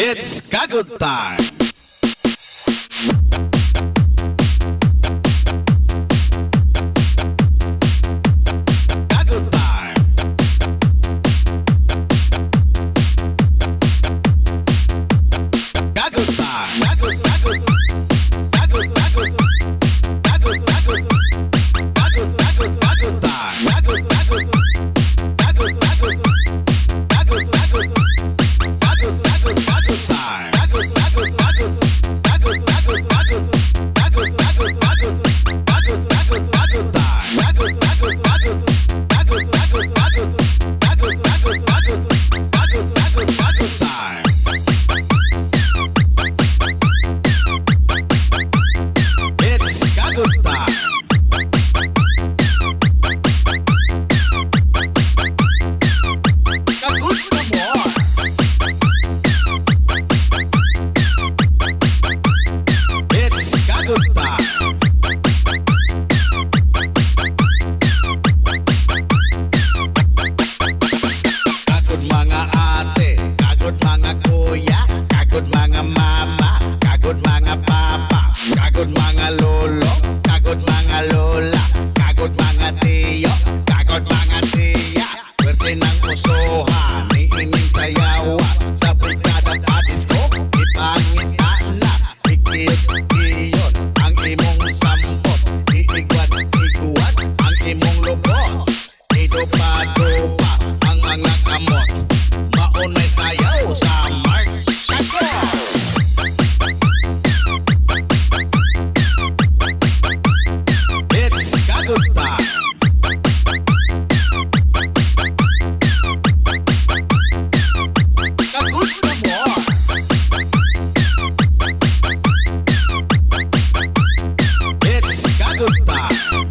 It's KAGUD time! KAGUD time! KAGUD time! KAGUD, KAGUD! KAGUD, KAGUD! KAGUD, KAGUD! KAGUD, KAGUD, KAGUD time! KAGUD, KAGUD! KAGUD, KAGUD! KAGUD, KAGUD! KAGUD, KAGUD, KAGUD time! KAGUD, KAGUD, KAGUD! KAGUD, KAGUD, KAGUD! KAGUD, KAGUD, KAGUD! KAGUD, KAGUD, KAGUD time! KAGUD, KAGUD, KAGUD! KAGUD, KAGUD, KAGUD! KAGUD, KAGUD, KAGUD! KAGUD, KAGUD, KAGUD time! It's KAGUD time! KAGUD pa more! It's KAGUD time! Kagud mga ate, kagud mga kuya, kagud mga mama, kagud mga papa, kagud mga lolo, kagud mga lola, kagud mga tiyo, kagud mga tiya. Pwerte ng usoha, niining sayawa, sa brigada padisko, ipangita na, ikiyot-kiyot, ang imong sampot, iigwat-igwat, ang imong lubot, idupa-dupa, ang mga kamot, maunay sayaw sa mark. It's KAGUD time! KAGUD pa more! It's KAGUD time!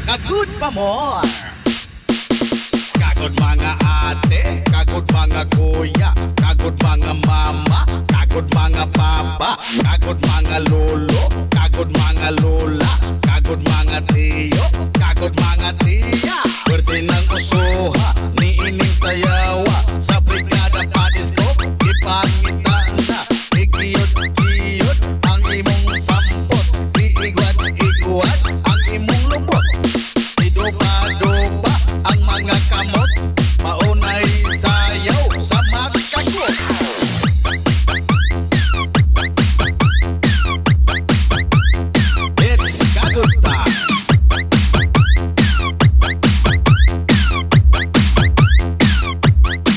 KAGUD pa more! Kagud mga ate, kagud mga kuya, kagud mga mama, kagud mga papa, kagud mga lolo, kagud mga lola, kagud mga tiyo, kagud mga tiya. Pwerte ng usuha, niining sayawa, sa brigada padisko, ipangita na, ikiyot-kiyot, ang imong sampot, iigwat-igwat, ang imong lubot, idupa-dupa, ang mga kamot, maunay sayaw sa magkagot. It's KAGUD time!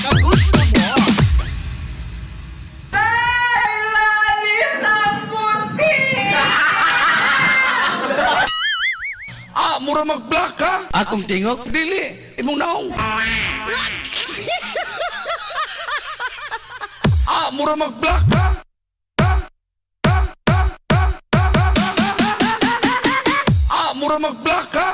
KAGUD pa more! Mura magplaka. Akong tingog? Dili, imong naong. Mura magplaka. Mura magplaka.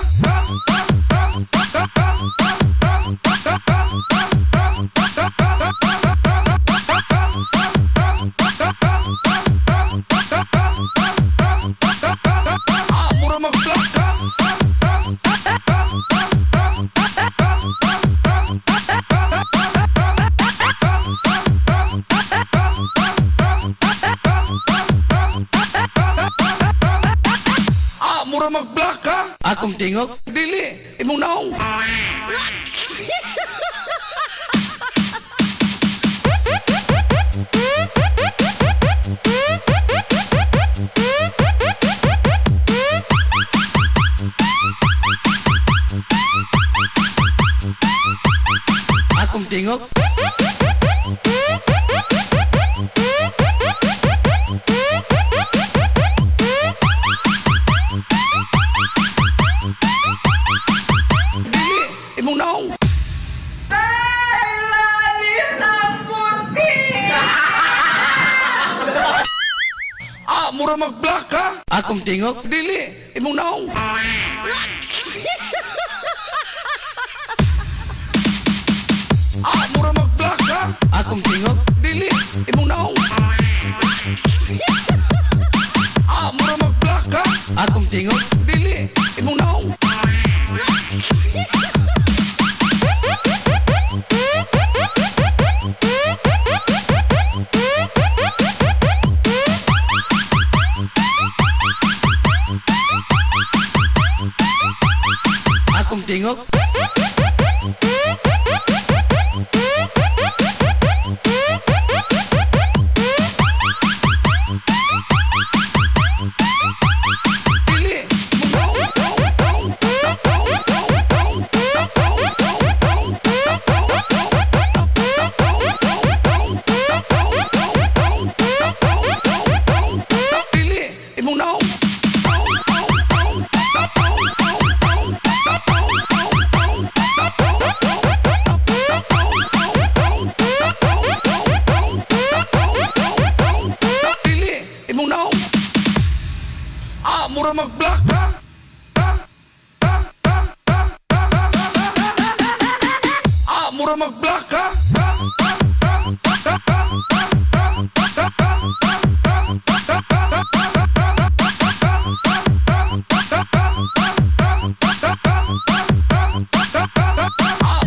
Mura magplaka. Mura magplaka. Akong tingog? Dili, imong naong. Akong tingog? Dili, imong naong. Mura magplaka. Akong tingog? Dili, imong naong. Mura magplaka. Akong tingog? Dili, imong naong. Mura magplaka. Akong tingog? Dili, imong naong. tingog. Dili imong naong. Dili imong naong. Mura magplaka. Mura magplaka.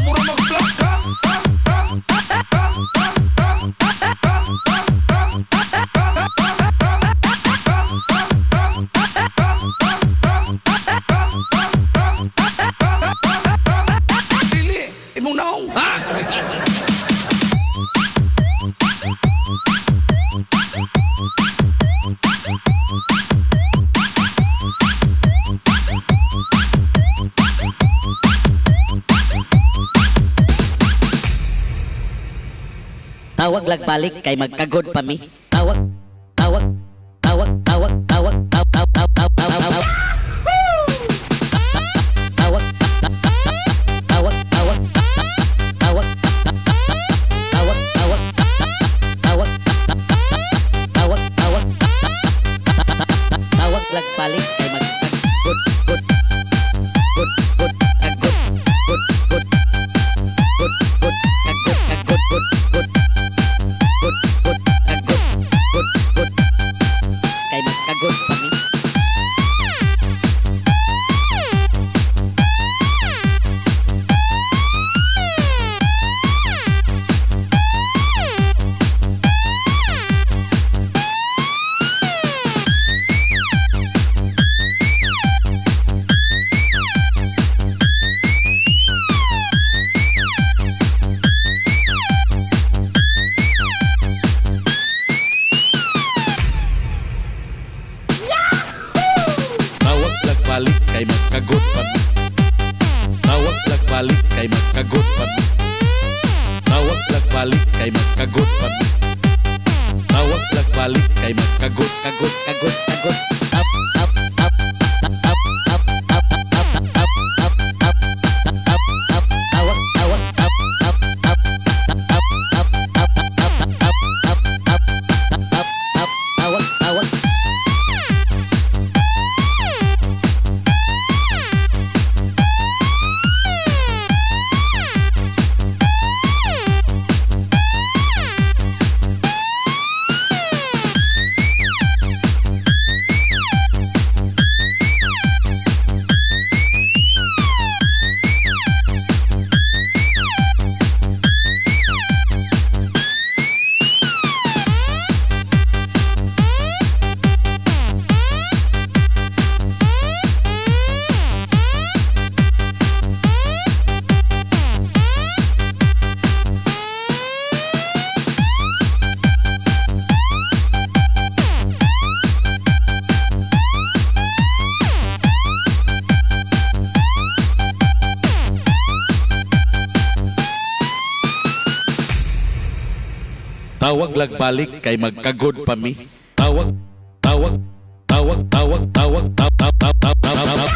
Mura magplaka. Dili imong naong. Tawag lag balik kay magkagod pa mi. Tawag, tawag, tawag, tawag, tawag, tawag, tawag, tawag, tawag. Tawag, tawag, tawag, tawag, tawag, tawag, tawag, tawag, tawag, tawag lag balik kay magkagod, good, good, good, kagod, good, good, good, good, kagod, kagod, good, good. Good, good, kagod, good, good. Kay magkagod pa mi. Tawag lag balik kay magkagod pa mi. Tawag lag balik kay magkagod pa mi. Tawag lag balik kay magkagod pa mi. Tawag lag balik kay magkagod, kagod, kagod, kagod. Up, up, up, up, up, up, up, up, up, up, up, up, up, up. Tawag, tawag, up, up, up, up, up, up, up, up, up, up, up, up, tawag, tawag. Tawag lag balik kay magkagod pa mi. Tawag, tawag, tawag, tawag, tawag, tawag, tawag, tawag, tawag.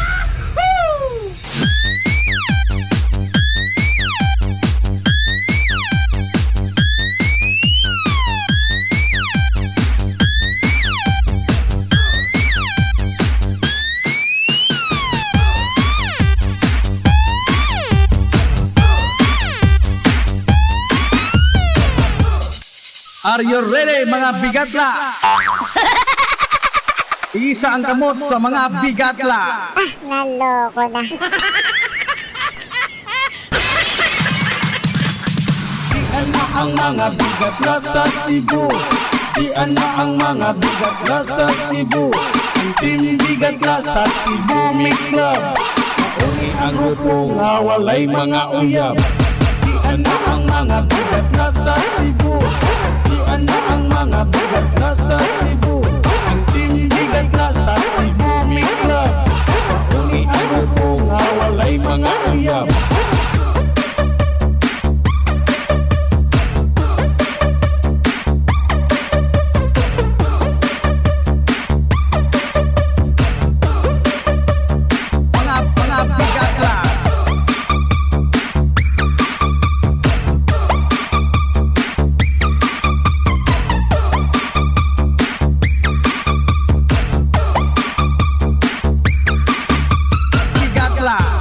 Are you ready, mga bigatla? Isa ang kamot sa mga bigatla. Naloko na. Diyan na ang mga bigatla sa Cebu. Diyan na ang mga bigatla sa Cebu. Ang team bigatla sa Cebu Mix Club. Uni ang grupo nga walay mga uyab. Diyan na ang mga bigat nasa Cebu. Diyan na ang mga bigat nasa Cebu. Ang Team Bigatla sa Cebu Mix Club. Uni ang grupo nga walay mga uyab. Mga bigatla.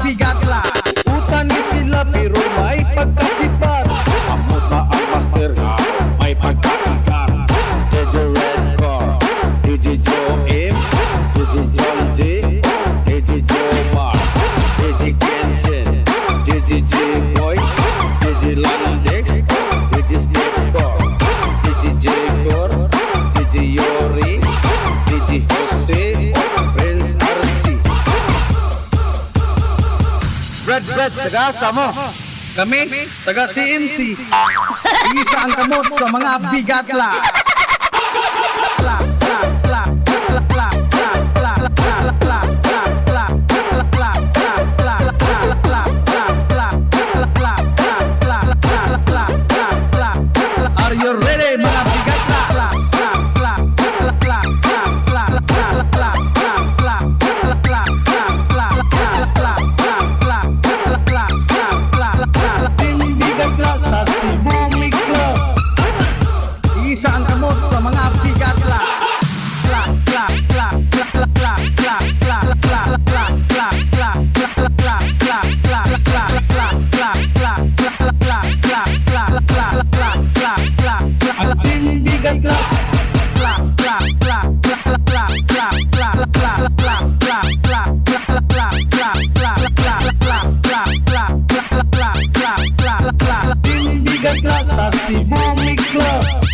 Bigatla. Utan ni sila pero may pagkasipat. Samot na ang master nga may pagkaigat. DJ Red Car, DJ Joe M, DJ John D, DJ Joe Mar, DJ Kenshin, DJ J Boy, DJ Landex, DJ Stepper, DJ J Cor, DJ Yori, DJ Jose, Prince Archie. Brad, taga mo. Kami, taga CMC. Isa ang kamot sa mga bigatla. Are you ready, mga bigatla? Team Bigatla sa Cebu Mix Club. Isa ang kamot sa mga bigatla. Ang Team Bigatla. Team Bigatla sa Cebu Mix Club.